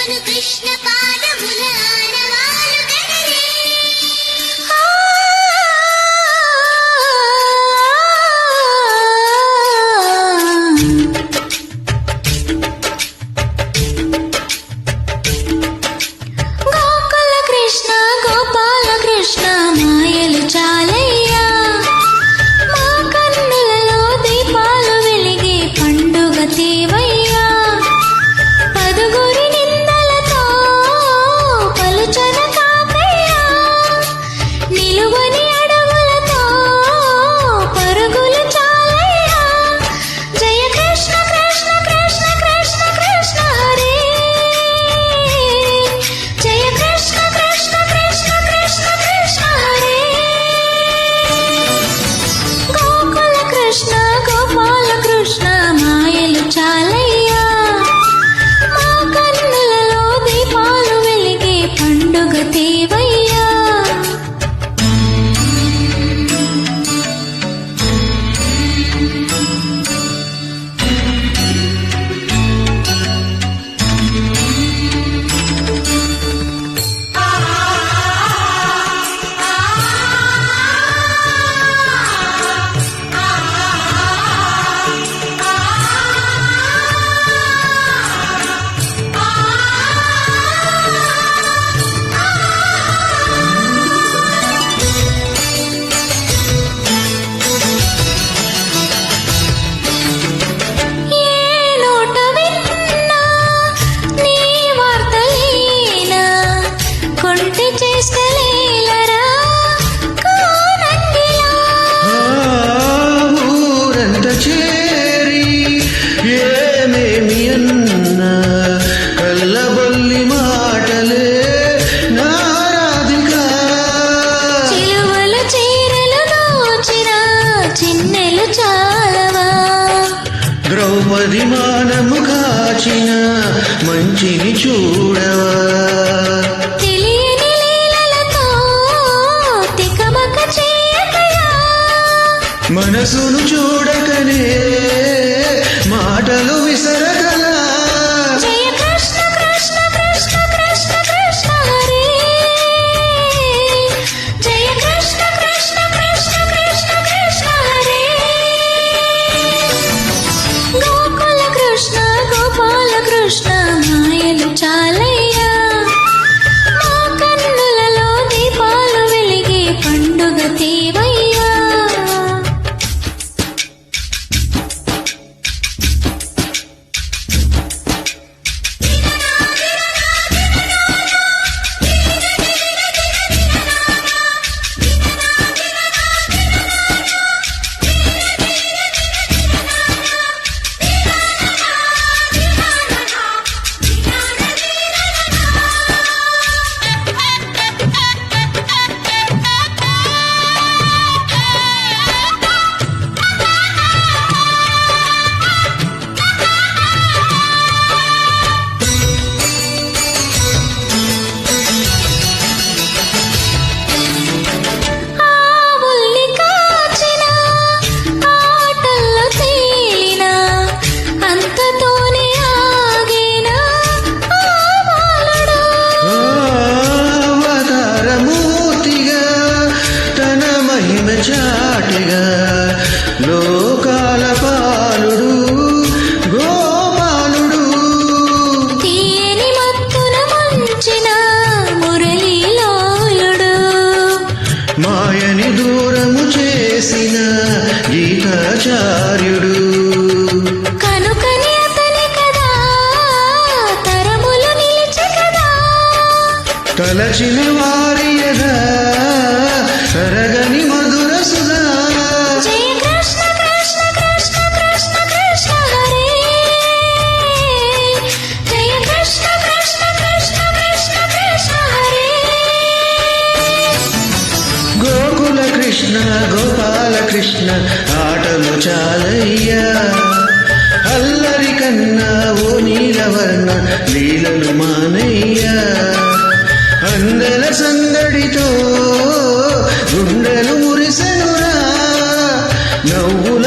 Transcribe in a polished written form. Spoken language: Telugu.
కృష్ణుని కృష్ణ పాదముల ఆనవాలు కనరే గోకుల కృష్ణ గోపాల కృష్ణ మాయలు చాలయ్యా మా కన్నులలో దీపాలు వెలిగే పండుగ తేవయ్యా పదుగురి నిందలతో పలుచన కాకయ్యా నిలువని అడుగులతో పరుగులు చాలయ్యా జయ కృష్ణ కృష్ణ కృష్ణ కృష్ణ కృష్ణ హరే జయ కృష్ణ కృష్ణ కృష్ణ కృష్ణ కృష్ణ హరే గోకుల కృష్ణ గోపాల కృష్ణ మాయలు చాలయ్యా మా కన్నులలో దీపాలు వెలిగే పండుగ తేవయ్యా ఏ నోట విన్నా నీ వార్తలేనా కొంటె చేష్టలేలరా కోనంగిలా ఊరంత చేరి ఏమేమి అన్నా కల్లబొల్లి మాటలే నారాధిక చిలువలు చీరలు దోచిన చిన్నెలు చాలవా ద్రౌపది మానము కాచిన మంచిని చూడవా తెలియని లీలలతో తికమక చేయకయా మనసును చూడకనే మాటలు విసరగలా జయ కృష్ణ కృష్ణ కృష్ణ కృష్ణ కృష్ణ హరే జయ కృష్ణ కృష్ణ కృష్ణ కృష్ణ కృష్ణ హరే గోకుల కృష్ణ గోపాల కృష్ణ మాయలు చాలయ్యా మా కన్నులలో దీపాలు వెలిగే పండుగ తేవయ్యా ఆవుల్ని కాచిన ఆటల్లో తేలిన అంతతోనే ఆగేనా ఆ బాలుడు అవతారమూర్తిగా తన మహిమ చాటిగా లోకాల పాలుడు గోపాలుడు తీయని మత్తున ముంచిన మురళీలోలుడు మాయని దూరము చేసిన గీతాచార్యుడు కనుకని అతని కదా తరములు నిలిచి కదా తలచిన వారియగా సరగని మధుర సుధా జయ కృష్ణ కృష్ణ కృష్ణ కృష్ణ కృష్ణ హరే జయ కృష్ణ కృష్ణ కృష్ణ కృష్ణ కృష్ణ హరే గోకుల కృష్ణ గోపాల కృష్ణ ఆటలు చాలయ్యా అల్లరి కన్నా ఓ నీలవర్ణ లీలలు మానయ్యా అందెల సందడితో గుండెలు మురిసెనురా నవ్వుల